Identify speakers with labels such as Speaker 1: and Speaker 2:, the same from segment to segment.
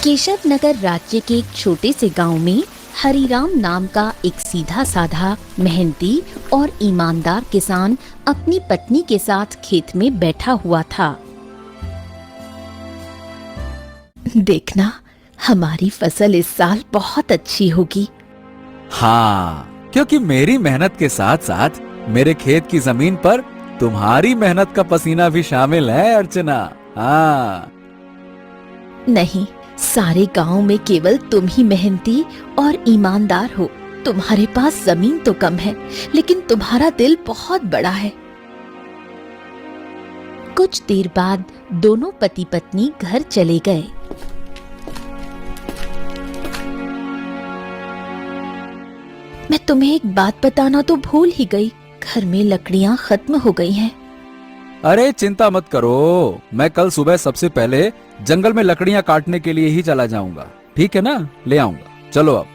Speaker 1: केशव नगर राज्य के एक छोटे से गांव में हरिराम नाम का एक सीधा साधा, मेहनती और ईमानदार किसान अपनी पत्नी के साथ खेत में बैठा हुआ था। देखना, हमारी फसल इस साल बहुत अच्छी होगी।
Speaker 2: हाँ, क्योंकि मेरी मेहनत के साथ साथ मेरे खेत की जमीन पर तुम्हारी मेहनत का पसीना भी शामिल है अर्चना। हाँ।
Speaker 1: नहीं, सारे गांव में केवल तुम ही मेहनती और ईमानदार हो। तुम्हारे पास जमीन तो कम है, लेकिन तुम्हारा दिल बहुत बड़ा है। कुछ देर बाद दोनों पति पत्नी घर चले गए। मैं तुम्हें एक बात बताना तो भूल ही गई, घर में लकड़ियां खत्म हो गई हैं।
Speaker 2: अरे चिंता मत करो, मैं कल सुबह सबसे पहले जंगल में लकड़ियां काटने के लिए ही चला जाऊंगा। ठीक है ना, ले आऊंगा। चलो अब।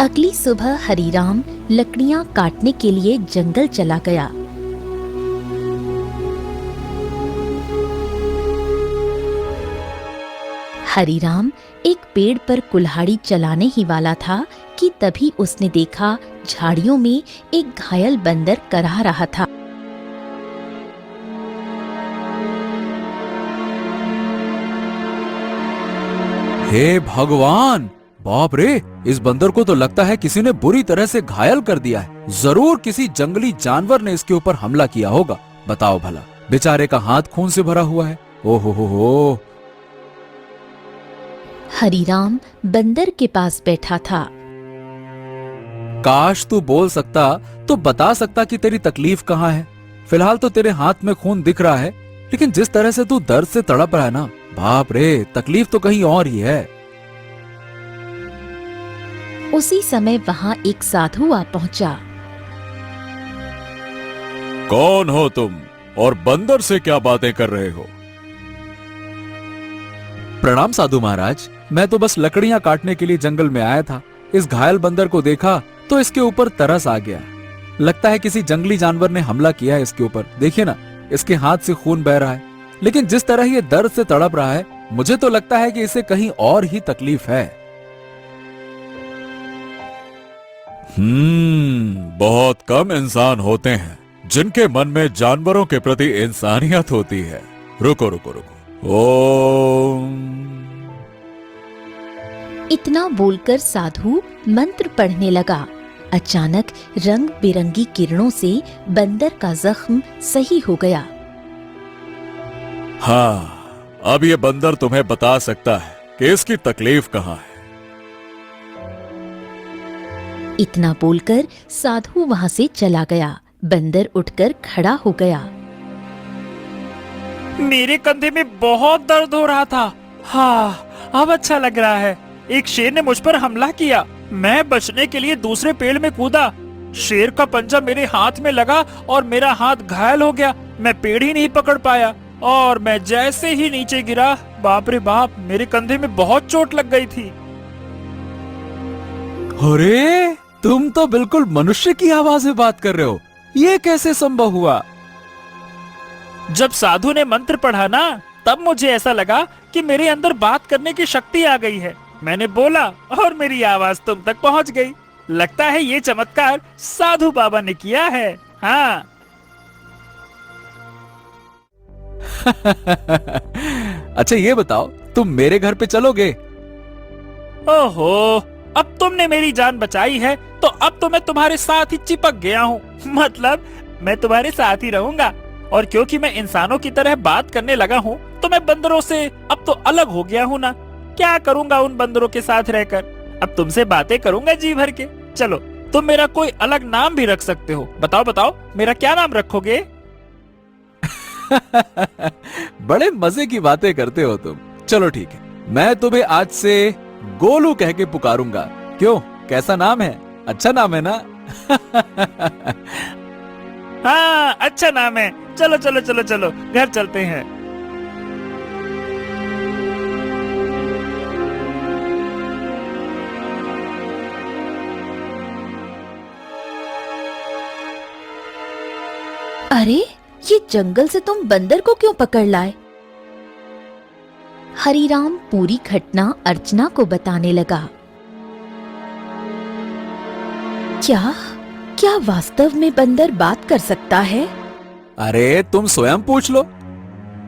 Speaker 1: अगली सुबह हरिराम लकड़ियां काटने के लिए जंगल चला गया। हरिराम एक पेड़ पर कुल्हाड़ी चलाने ही वाला था कि तभी उसने देखा झाड़ियों में एक घायल बंदर करहा रहा था।
Speaker 2: हे भगवान, बाप रे, इस बंदर को तो लगता है किसी ने बुरी तरह से घायल कर दिया है। जरूर किसी जंगली जानवर ने इसके ऊपर हमला किया होगा। बताओ भला, बेचारे का हाथ खून से भरा हुआ है। ओहो हो।
Speaker 1: हरिराम बंदर के पास बैठा था।
Speaker 2: काश तू बोल सकता तो बता सकता कि तेरी तकलीफ कहाँ है। फिलहाल तो तेरे हाथ में खून दिख रहा है, लेकिन जिस तरह से तू दर्द से तड़प रहा है ना, बाप रे, तकलीफ तो कहीं और ही है।
Speaker 1: उसी समय वहाँ एक साधु आ पहुँचा।
Speaker 2: कौन हो तुम और बंदर से क्या बातें कर रहे हो? प्रणाम साधु महाराज, मैं तो बस लकड़ियां काटने के लिए जंगल में आया था। इस घायल बंदर को देखा तो इसके ऊपर तरस आ गया। लगता है किसी जंगली जानवर ने हमला किया है इसके ऊपर। देखिए ना, इसके हाथ से खून बह रहा है, लेकिन जिस तरह ये दर्द से तड़प रहा है, मुझे तो लगता है कि इसे कहीं और ही तकलीफ है। बहुत कम इंसान होते हैं जिनके मन में जानवरों के प्रति इंसानियत होती है। रुको रुको रुको। ओम।
Speaker 1: इतना बोलकर साधु मंत्र पढ़ने लगा। अचानक रंग बिरंगी किरणों से बंदर का जख्म सही हो गया।
Speaker 2: हाँ, अब ये बंदर तुम्हें बता सकता है कि इसकी तकलीफ कहाँ है।
Speaker 1: इतना बोलकर साधु वहाँ से चला गया। बंदर उठकर खड़ा हो गया।
Speaker 3: मेरे कंधे में बहुत दर्द हो रहा था। हाँ, अब अच्छा लग रहा है। एक शेर ने मुझ पर हमला किया। मैं बचने के लिए दूसरे पेड़ में कूदा। शेर का पंजा मेरे हाथ में लगा और मेरा हाथ घायल हो गया। मैं पेड़ ही नहीं पकड़ पाया और मैं जैसे ही नीचे गिरा, बाप रे बाप, मेरे कंधे में बहुत चोट लग गई थी।
Speaker 2: अरे, तुम तो बिल्कुल मनुष्य की आवाज में बात कर रहे हो। ये कैसे संभव हुआ?
Speaker 3: जब साधु ने मंत्र पढ़ा ना, तब मुझे ऐसा लगा कि मेरे अंदर बात करने की शक्ति आ गई है। मैंने बोला और मेरी आवाज तुम तक पहुंच गई। लगता है ये चमत्कार साधु बाबा ने किया है। हाँ।
Speaker 2: अच्छा ये बताओ, तुम मेरे घर पे चलोगे?
Speaker 3: ओहो, अब तुमने मेरी जान बचाई है, तो अब तो मैं तुम्हारे साथ ही चिपक गया हूँ। मतलब मैं तुम्हारे साथ ही रहूंगा। और क्योंकि मैं इंसानों की तरह बात करने लगा हूँ, तो मैं बंदरों से अब तो अलग हो गया हूँ ना। क्या करूँगा उन बंदरों के साथ रहकर? अब तुमसे बातें करूँगा जी भर के। चलो, तुम मेरा कोई अलग नाम भी रख सकते हो। बताओ बताओ, मेरा क्या नाम रखोगे?
Speaker 2: बड़े मजे की बातें करते हो तुम। चलो ठीक है, मैं तुम्हें आज से गोलू कह के पुकारूंगा। क्यों, कैसा नाम है? अच्छा नाम है ना?
Speaker 3: हाँ, अच्छा नाम है। चलो चलो चलो चलो, घर चलते हैं।
Speaker 1: अरे, ये जंगल से तुम बंदर को क्यों पकड़ लाए? हरीराम पूरी घटना अर्चना को बताने लगा। क्या क्या वास्तव में बंदर बात कर सकता है?
Speaker 2: अरे तुम स्वयं पूछ लो।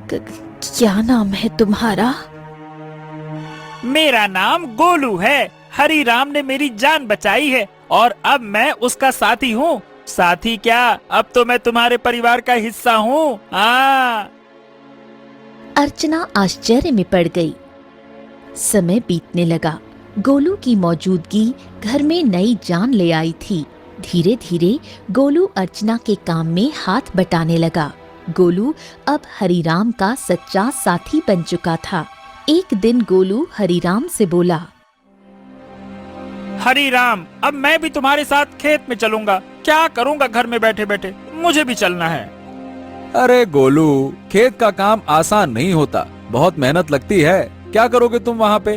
Speaker 1: क्या नाम है तुम्हारा?
Speaker 3: मेरा नाम गोलू है। हरीराम ने मेरी जान बचाई है और अब मैं उसका साथी हूँ। साथी क्या, अब तो मैं तुम्हारे परिवार का हिस्सा हूँ।
Speaker 1: अर्चना आश्चर्य में पड़ गई। समय बीतने लगा। गोलू की मौजूदगी घर में नई जान ले आई थी। धीरे धीरे गोलू अर्चना के काम में हाथ बटाने लगा। गोलू अब हरीराम का सच्चा साथी बन चुका था। एक दिन गोलू हरीराम से बोला,
Speaker 3: हरीराम, अब मैं भी तुम्हारे साथ खेत में चलूंगा। क्या करूंगा घर में बैठे बैठे, मुझे भी चलना है।
Speaker 2: अरे गोलू, खेत का काम आसान नहीं होता, बहुत मेहनत लगती है। क्या करोगे तुम वहाँ पे?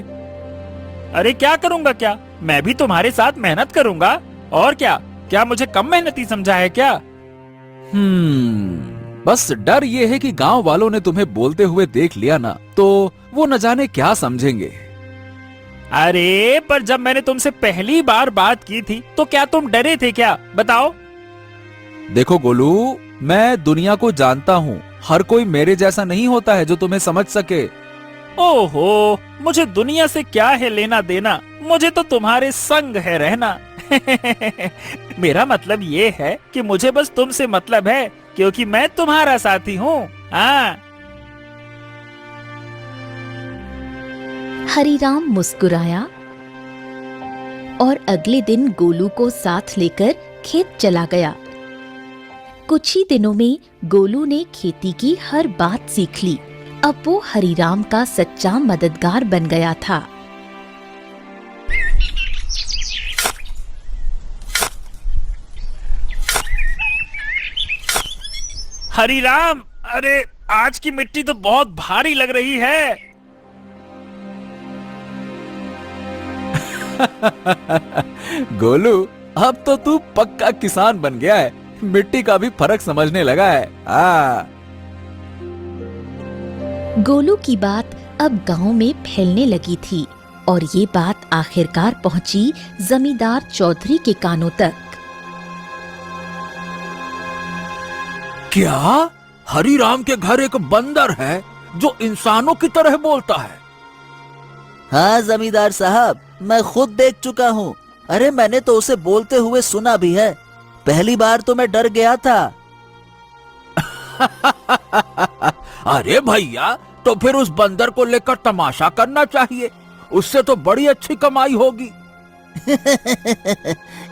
Speaker 3: अरे क्या करूंगा क्या, मैं भी तुम्हारे साथ मेहनत करूंगा। और क्या, क्या मुझे कम मेहनती समझा है क्या?
Speaker 2: बस डर ये है कि गांव वालों ने तुम्हें बोलते हुए देख लिया ना, तो वो न जाने क्या समझेंगे।
Speaker 3: अरे पर जब मैंने तुमसे पहली बार बात की थी तो क्या तुम डरे थे क्या, बताओ?
Speaker 2: देखो गोलू, मैं दुनिया को जानता हूँ। हर कोई मेरे जैसा नहीं होता है जो तुम्हें समझ सके।
Speaker 3: ओहो, मुझे दुनिया से क्या है लेना देना, मुझे तो तुम्हारे संग है रहना। मेरा मतलब ये है कि मुझे बस तुमसे मतलब है, क्योंकि मैं तुम्हारा साथी हूँ।
Speaker 1: हरीराम मुस्कुराया और अगले दिन गोलू को साथ लेकर खेत चला गया। कुछ ही दिनों में गोलू ने खेती की हर बात सीख ली। अब वो हरीराम का सच्चा मददगार बन गया था।
Speaker 3: हरीराम, अरे आज की मिट्टी तो बहुत भारी लग रही है।
Speaker 2: गोलू, अब तो तू पक्का किसान बन गया है। मिट्टी का भी फर्क समझने लगा है।
Speaker 1: गोलू की बात अब गांव में फैलने लगी थी और ये बात आखिरकार पहुंची जमींदार चौधरी के कानों तक।
Speaker 2: क्या हरीराम के घर एक बंदर है जो इंसानों की तरह बोलता है?
Speaker 4: हाँ जमींदार साहब, मैं खुद देख चुका हूँ। अरे मैंने तो उसे बोलते हुए सुना भी है। पहली बार तो मैं डर गया था।
Speaker 2: अरे भैया, तो फिर उस बंदर को लेकर तमाशा करना चाहिए, उससे तो बड़ी अच्छी कमाई होगी।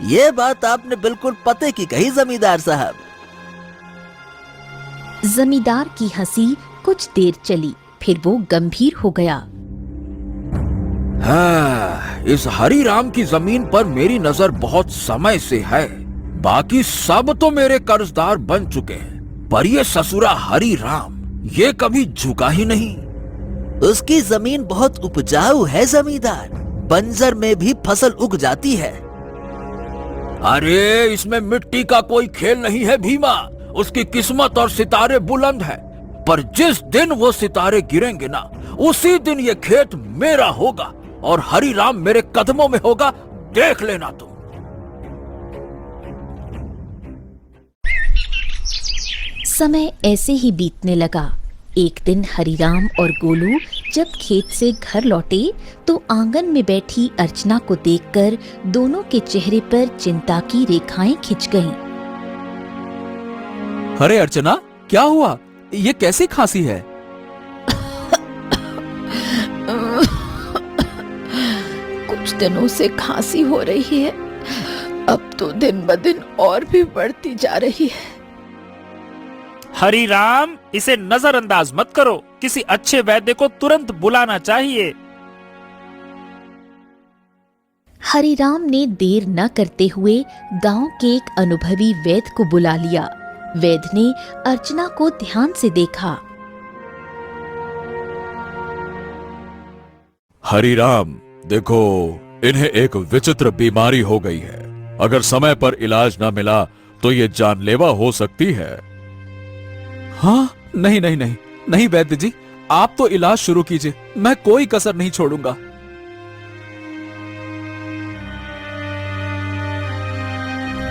Speaker 4: ये बात आपने बिल्कुल पते की कही जमींदार साहब।
Speaker 1: जमींदार की हंसी कुछ देर चली, फिर वो गंभीर हो गया।
Speaker 2: हाँ, इस हरीराम की जमीन पर मेरी नजर बहुत समय से है। बाकी सब तो मेरे कर्जदार बन चुके हैं, पर ये ससुरा हरीराम ये कभी झुका ही नहीं।
Speaker 4: उसकी जमीन बहुत उपजाऊ है जमींदार, बंजर में भी फसल उग जाती है।
Speaker 2: अरे इसमें मिट्टी का कोई खेल नहीं है भीमा। उसकी किस्मत और सितारे बुलंद है, पर जिस दिन वो सितारे गिरेंगे ना, उसी दिन ये खेत मेरा होगा और हरीराम मेरे कदमों में होगा, देख लेना तुम।
Speaker 1: समय ऐसे ही बीतने लगा। एक दिन हरीराम और गोलू जब खेत से घर लौटे तो आंगन में बैठी अर्चना को देखकर दोनों के चेहरे पर चिंता की रेखाएं खिंच गईं।
Speaker 2: अरे अर्चना, क्या हुआ? ये कैसी खांसी है?
Speaker 5: कुछ दिनों से खांसी हो रही है, अब तो दिन ब दिन और भी बढ़ती जा रही है।
Speaker 3: हरीराम, इसे नजरअंदाज मत करो, किसी अच्छे वैद्य को तुरंत बुलाना चाहिए।
Speaker 1: हरीराम ने देर न करते हुए गांव के एक अनुभवी वैद्य को बुला लिया। वैद्य ने अर्चना को ध्यान से देखा।
Speaker 6: हरीराम, देखो, इन्हें एक विचित्र बीमारी हो गई है। अगर समय पर इलाज न मिला तो ये जानलेवा हो सकती है।
Speaker 2: हाँ, नहीं नहीं नहीं नहीं वैद्य जी, आप तो इलाज शुरू कीजिए, मैं कोई कसर नहीं छोड़ूंगा।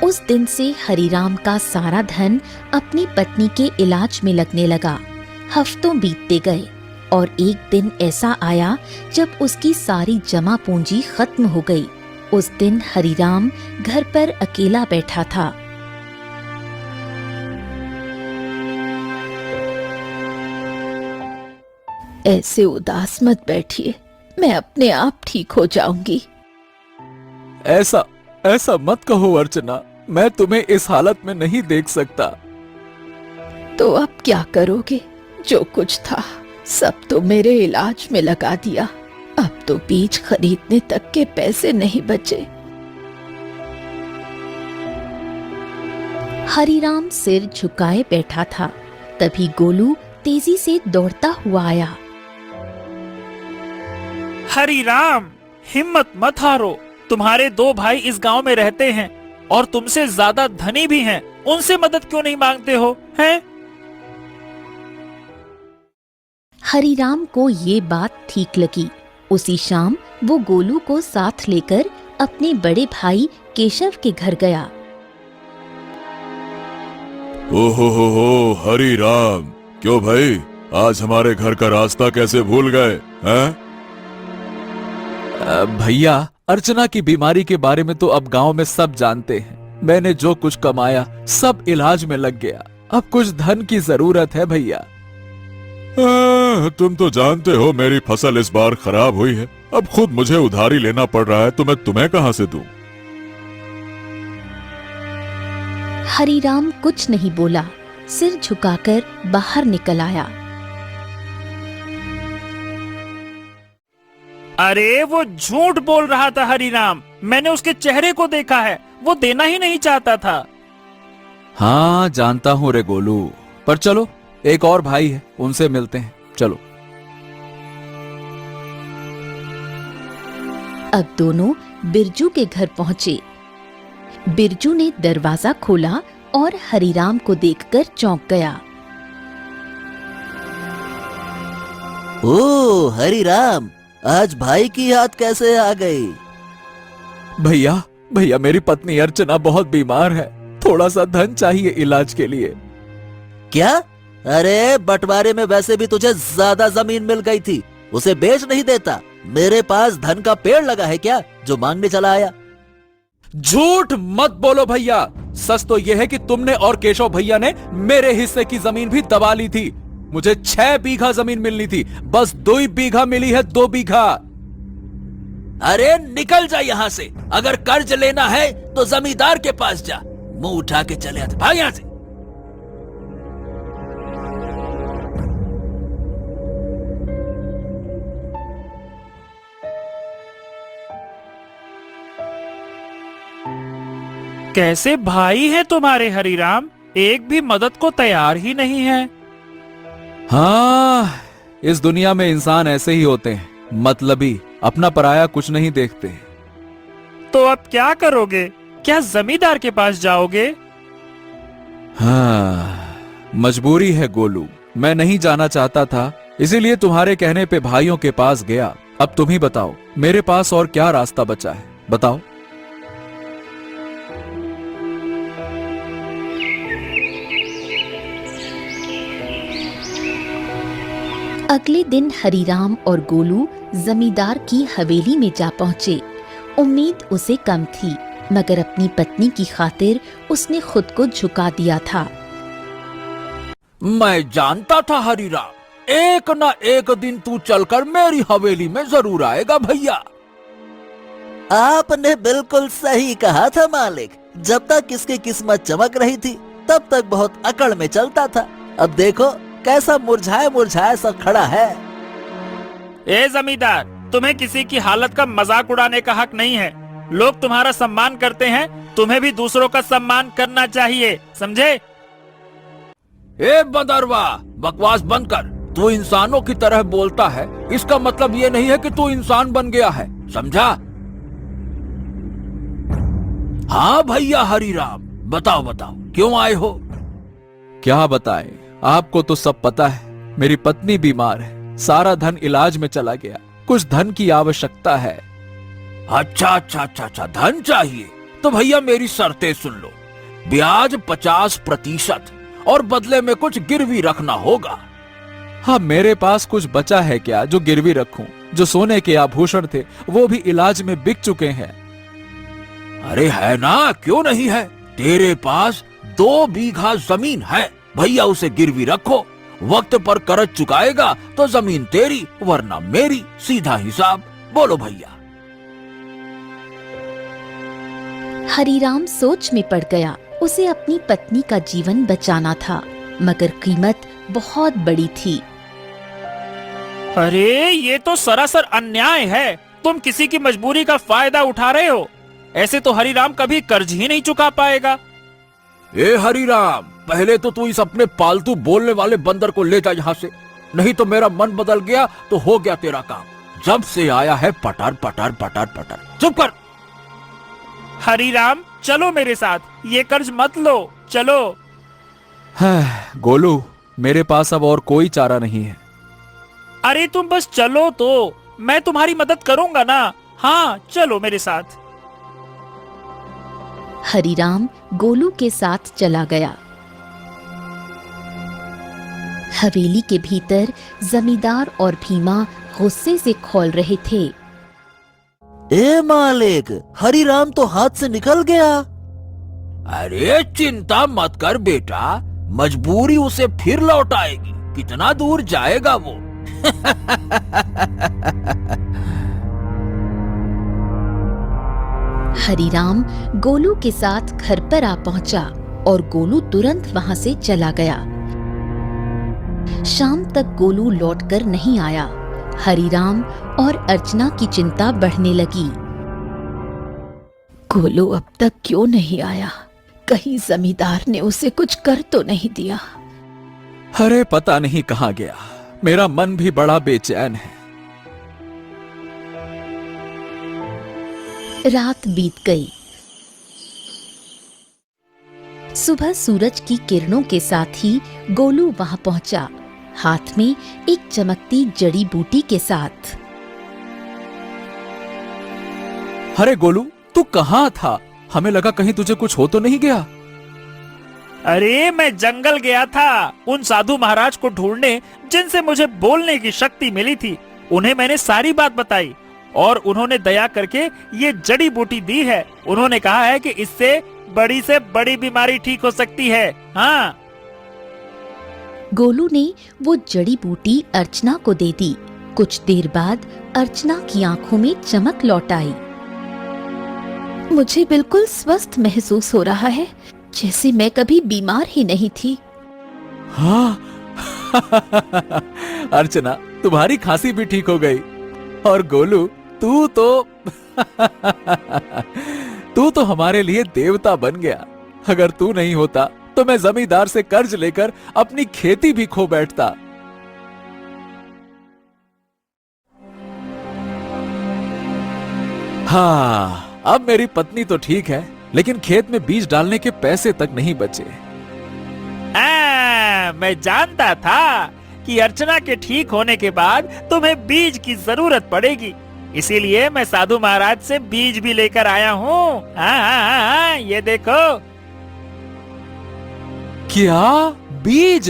Speaker 1: उस दिन से हरिराम का सारा धन अपनी पत्नी के इलाज में लगने लगा। हफ्तों बीतते गए और एक दिन ऐसा आया जब उसकी सारी जमा पूंजी खत्म हो गई। उस दिन हरिराम घर पर अकेला बैठा था।
Speaker 5: ऐसे उदास मत बैठिए, मैं अपने आप ठीक हो जाऊंगी।
Speaker 2: ऐसा ऐसा मत कहो अर्चना, मैं तुम्हें इस हालत में नहीं देख सकता।
Speaker 5: तो अब क्या करोगे? जो कुछ था सब तो मेरे इलाज में लगा दिया। अब तो बीज खरीदने तक के पैसे नहीं बचे।
Speaker 1: हरिराम सिर झुकाए बैठा था। तभी गोलू तेजी से दौड़ता हुआ आया।
Speaker 3: हरिराम, हिम्मत मत हारो। तुम्हारे 2 भाई इस गांव में रहते हैं और तुमसे ज्यादा धनी भी हैं। उनसे मदद क्यों नहीं मांगते हो, हैं?
Speaker 1: हरिराम को ये बात ठीक लगी। उसी शाम वो गोलू को साथ लेकर अपने बड़े भाई केशव के घर गया।
Speaker 6: ओहो हरि राम, क्यों भाई आज हमारे घर का रास्ता कैसे भूल गए हैं?
Speaker 2: भैया, अर्चना की बीमारी के बारे में तो अब गांव में सब जानते हैं। मैंने जो कुछ कमाया सब इलाज में लग गया। अब कुछ धन की जरूरत है भैया।
Speaker 6: तुम तो जानते हो मेरी फसल इस बार खराब हुई है। अब खुद मुझे उधारी लेना पड़ रहा है तो मैं तुम्हें कहां से दूं?
Speaker 1: हरिराम कुछ नहीं बोला, सिर झुकाकर बाहर निकल आया।
Speaker 3: अरे वो झूठ बोल रहा था हरिराम, मैंने उसके चेहरे को देखा है, वो देना ही नहीं चाहता था।
Speaker 2: हाँ जानता हूँ रे गोलू, पर चलो एक और भाई है, उनसे मिलते हैं, चलो।
Speaker 1: अब दोनों बिरजू के घर पहुंचे। बिरजू ने दरवाजा खोला और हरिराम को देखकर चौंक गया।
Speaker 4: ओ हरिराम, आज भाई की याद कैसे आ गई?
Speaker 2: भैया भैया, मेरी पत्नी अर्चना बहुत बीमार है, थोड़ा सा धन चाहिए इलाज के लिए।
Speaker 4: क्या? अरे बंटवारे में वैसे भी तुझे ज्यादा जमीन मिल गई थी, उसे बेच नहीं देता? मेरे पास धन का पेड़ लगा है क्या जो मांगने चला आया?
Speaker 2: झूठ मत बोलो भैया, सच तो यह है कि तुमने और केशव भैया ने मेरे हिस्से की जमीन भी दबा ली थी। मुझे 6 बीघा जमीन मिलनी थी, बस 2 बीघा मिली है, 2 बीघा।
Speaker 4: अरे निकल जा यहाँ से, अगर कर्ज लेना है तो जमींदार के पास जा। मुंह उठा के चले आते, भाग यहाँ से।
Speaker 3: कैसे भाई हैं तुम्हारे हरिराम, एक भी मदद को तैयार ही नहीं है।
Speaker 2: हाँ, इस दुनिया में इंसान ऐसे ही होते हैं, मतलबी, अपना पराया कुछ नहीं देखते।
Speaker 3: तो अब क्या करोगे? क्या जमींदार के पास जाओगे?
Speaker 2: हाँ, मजबूरी है गोलू, मैं नहीं जाना चाहता था, इसीलिए तुम्हारे कहने पे भाइयों के पास गया। अब तुम ही बताओ, मेरे पास और क्या रास्ता बचा है, बताओ।
Speaker 1: अगले दिन हरिराम और गोलू जमींदार की हवेली में जा पहुंचे। उम्मीद उसे कम थी, मगर अपनी पत्नी की खातिर उसने खुद को झुका दिया था।
Speaker 7: मैं जानता था हरिराम, एक न एक दिन तू चलकर मेरी हवेली में जरूर आएगा भैया।
Speaker 4: आपने बिल्कुल सही कहा था मालिक, जब तक इसकी किस्मत चमक रही थी तब तक बहुत अकड़ में चलता था। अब देखो कैसा मुरझाया मुरझाया सा खड़ा है।
Speaker 3: ए जमींदार, तुम्हें किसी की हालत का मजाक उड़ाने का हक नहीं है। लोग तुम्हारा सम्मान करते हैं, तुम्हें भी दूसरों का सम्मान करना चाहिए, समझे?
Speaker 7: ए बदरवा, बकवास बंद कर। तू इंसानों की तरह बोलता है, इसका मतलब ये नहीं है कि तू इंसान बन गया है, समझा? हाँ भैया हरिराम, बताओ बताओ क्यों आए हो?
Speaker 2: क्या बताएं, आपको तो सब पता है, मेरी पत्नी बीमार है, सारा धन इलाज में चला गया, कुछ धन की आवश्यकता है।
Speaker 7: अच्छा, धन चाहिए तो भैया मेरी शर्तें सुन लो। ब्याज 50% और बदले में कुछ गिरवी रखना होगा।
Speaker 2: हाँ, मेरे पास कुछ बचा है क्या जो गिरवी रखूं? जो सोने के आभूषण थे वो भी इलाज में बिक चुके हैं।
Speaker 7: अरे है ना, क्यों नहीं है? तेरे पास 2 बीघा जमीन है, भैया उसे गिरवी रखो। वक्त पर कर्ज चुकाएगा तो जमीन तेरी वरना मेरी, सीधा हिसाब। बोलो भैया।
Speaker 1: हरीराम सोच में पड़ गया। उसे अपनी पत्नी का जीवन बचाना था, मगर कीमत बहुत बड़ी थी।
Speaker 3: अरे ये तो सरासर अन्याय है। तुम किसी की मजबूरी का फायदा उठा रहे हो। ऐसे तो हरीराम कभी कर्ज ही नहीं चुका पाएगा।
Speaker 7: ए हरीराम, पहले तो तू इस अपने पालतू बोलने वाले बंदर को ले जा यहाँ से, नहीं तो मेरा मन बदल गया तो हो गया तेरा काम। जब से आया है पटर पटर पटर पटर। चुप कर।
Speaker 3: हरीराम चलो मेरे साथ, ये कर्ज मत लो, चलो।
Speaker 2: गोलू, मेरे पास अब और कोई चारा नहीं है।
Speaker 3: अरे तुम बस चलो तो, मैं तुम्हारी मदद करूंगा ना। हाँ चलो मेरे साथ।
Speaker 1: हरीराम गोलू के साथ चला गया। हवेली के भीतर जमींदार और भीमा गुस्से से खौल रहे थे।
Speaker 4: ए मालिक, हरीराम तो हाथ से निकल गया।
Speaker 7: अरे चिंता मत कर बेटा, मजबूरी उसे फिर लौट आएगी। कितना दूर जाएगा वो?
Speaker 1: हरीराम गोलू के साथ घर पर आ पहुंचा और गोलू तुरंत वहां से चला गया। शाम तक गोलू लौटकर नहीं आया। हरीराम और अर्चना की चिंता बढ़ने लगी।
Speaker 5: गोलू अब तक क्यों नहीं आया? कहीं जमींदार ने उसे कुछ कर तो नहीं दिया?
Speaker 2: अरे पता नहीं कहाँ गया। मेरा मन भी बड़ा बेचैन है।
Speaker 1: रात बीत गई। सुबह सूरज की किरणों के साथ ही गोलू वहां पहुंचा, हाथ में एक चमकती जड़ी बूटी के साथ।
Speaker 2: अरे गोलू, तू कहाँ था? हमें लगा कहीं तुझे कुछ हो तो नहीं गया।
Speaker 3: अरे मैं जंगल गया था उन साधु महाराज को ढूंढने जिनसे मुझे बोलने की शक्ति मिली थी। उन्हें मैंने सारी बात बताई और उन्होंने दया करके ये जड़ी बूटी दी है। उन्होंने कहा है कि इससे से बड़ी बीमारी ठीक हो सकती है। हाँ।
Speaker 1: गोलू ने वो जड़ी बूटी अर्चना को दे दी। कुछ देर बाद अर्चना की आंखों में चमक लौट आई। मुझे बिल्कुल स्वस्थ महसूस हो रहा है, जैसे मैं कभी बीमार ही नहीं थी।
Speaker 2: हाँ। अर्चना, तुम्हारी खांसी भी ठीक हो गई। और गोलू, तू तो हमारे लिए देवता बन गया। अगर तू नहीं होता तो मैं जमींदार से कर्ज लेकर अपनी खेती भी खो बैठता। हाँ, अब मेरी पत्नी तो ठीक है, लेकिन खेत में बीज डालने के पैसे तक नहीं बचे।
Speaker 3: मैं जानता था कि अर्चना के ठीक होने के बाद तुम्हें बीज की जरूरत पड़ेगी, इसीलिए मैं साधु महाराज से बीज भी लेकर आया हूँ। हाँ, ये देखो।
Speaker 2: क्या बीज?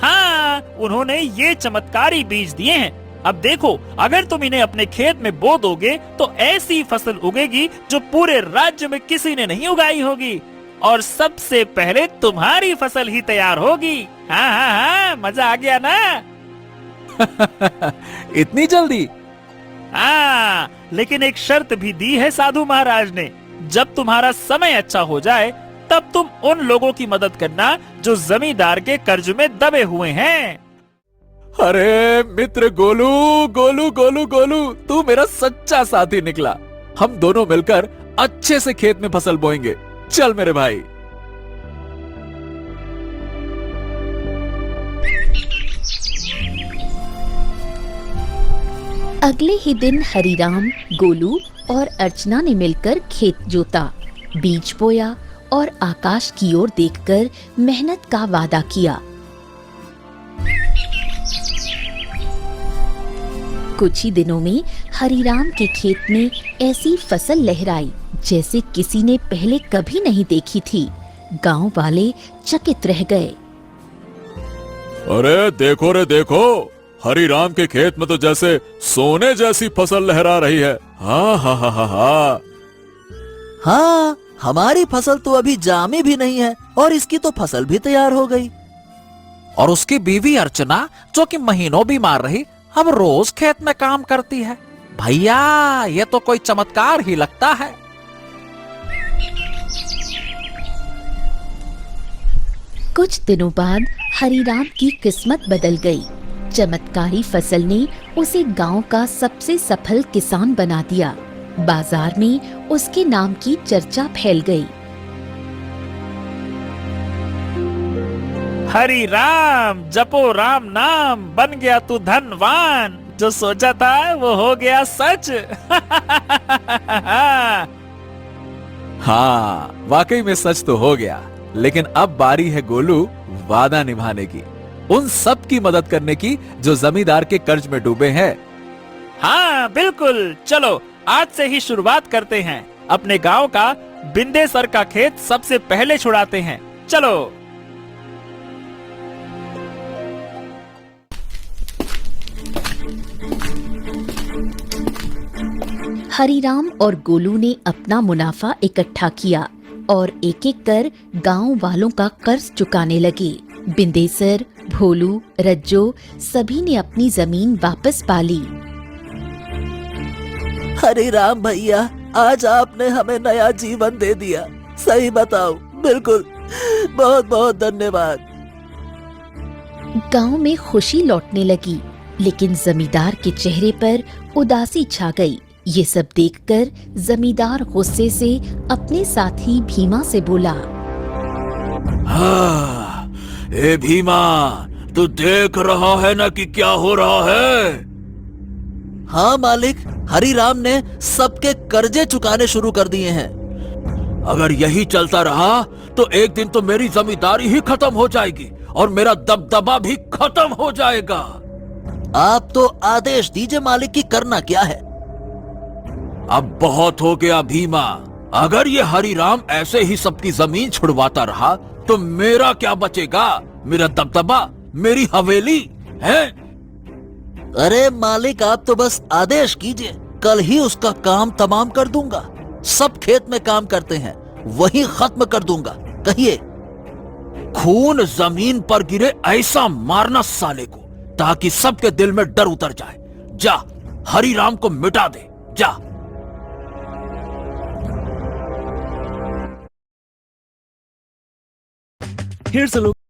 Speaker 3: हाँ, उन्होंने ये चमत्कारी बीज दिए हैं। अब देखो, अगर तुम इन्हें अपने खेत में बो दोगे तो ऐसी फसल उगेगी जो पूरे राज्य में किसी ने नहीं उगाई होगी, और सबसे पहले तुम्हारी फसल ही तैयार होगी। हाँ, मजा आ गया ना?
Speaker 2: इतनी जल्दी?
Speaker 3: हाँ, लेकिन एक शर्त भी दी है साधु महाराज ने। जब तुम्हारा समय अच्छा हो जाए तब तुम उन लोगों की मदद करना जो जमींदार के कर्ज में दबे हुए हैं।
Speaker 2: अरे मित्र गोलू, गोलू गोलू गोलू, तू मेरा सच्चा साथी निकला। हम दोनों मिलकर अच्छे से खेत में फसल बोएंगे। चल मेरे भाई।
Speaker 1: अगले ही दिन हरीराम, गोलू और अर्चना ने मिलकर खेत जोता, बीज बोया और आकाश की ओर देखकर मेहनत का वादा किया। कुछ ही दिनों में हरिराम के खेत में ऐसी फसल लहराई जैसे किसी ने पहले कभी नहीं देखी थी। गांव वाले चकित रह गए।
Speaker 6: अरे देखो रे देखो, हरिराम के खेत में तो जैसे सोने जैसी फसल लहरा रही है। हाँ हाँ हाँ हाँ हाँ।
Speaker 4: हाँ, हमारी फसल तो अभी जामी भी नहीं है और इसकी तो फसल भी तैयार हो गई।
Speaker 7: और उसकी बीवी अर्चना, जो कि महीनों बीमार रही, अब रोज खेत में काम करती है। भैया, ये तो कोई चमत्कार ही लगता है।
Speaker 1: कुछ दिनों बाद हरिराम की किस्मत बदल गई। चमत्कारी फसल ने उसे गांव का सबसे सफल किसान बना दिया। बाजार में उसके नाम की चर्चा फैल गई।
Speaker 3: हरि राम, जपो राम नाम, बन गया तू धनवान। जो सोचा था वो हो गया सच।
Speaker 2: हाँ, वाकई में सच तो हो गया, लेकिन अब बारी है गोलू वादा निभाने की, उन सब की मदद करने की जो जमींदार के कर्ज में डूबे हैं।
Speaker 3: हाँ बिल्कुल, चलो आज से ही शुरुआत करते हैं। अपने गांव का बिंदेसर का खेत सबसे पहले छुड़ाते हैं। चलो।
Speaker 1: हरिराम और गोलू ने अपना मुनाफा इकट्ठा किया और एक एक कर गांव वालों का कर्ज चुकाने लगे। बिंदेसर, भोलू, रज्जो सभी ने अपनी जमीन वापस पा ली।
Speaker 4: हरिराम भैया, आज आपने हमें नया जीवन दे दिया। सही बताओ, बिल्कुल, बहुत बहुत धन्यवाद।
Speaker 1: गांव में खुशी लौटने लगी, लेकिन जमींदार के चेहरे पर उदासी छा गई। ये सब देखकर जमींदार गुस्से से अपने साथी भीमा से बोला,
Speaker 7: हाँ, ए भीमा, तू देख रहा है ना कि क्या हो रहा है?
Speaker 4: हाँ मालिक, हरिराम ने सबके कर्जे चुकाने शुरू कर दिए हैं।
Speaker 7: अगर यही चलता रहा तो एक दिन तो मेरी जमींदारी ही खत्म हो जाएगी और मेरा दबदबा भी खत्म हो जाएगा।
Speaker 4: आप तो आदेश दीजिए मालिक की करना क्या है।
Speaker 7: अब बहुत हो गया भीमा। अगर ये हरिराम ऐसे ही सबकी जमीन छुड़वाता रहा तो मेरा क्या बचेगा? मेरा दबदबा, मेरी हवेली है।
Speaker 4: अरे मालिक, आप तो बस आदेश कीजिए, कल ही उसका काम तमाम कर दूंगा। सब खेत में काम करते हैं, वही खत्म कर दूंगा। कहिए।
Speaker 7: खून जमीन पर गिरे ऐसा मारना साले को, ताकि सबके दिल में डर उतर जाए। जा, हरिराम को मिटा दे, जा।
Speaker 3: Here's a look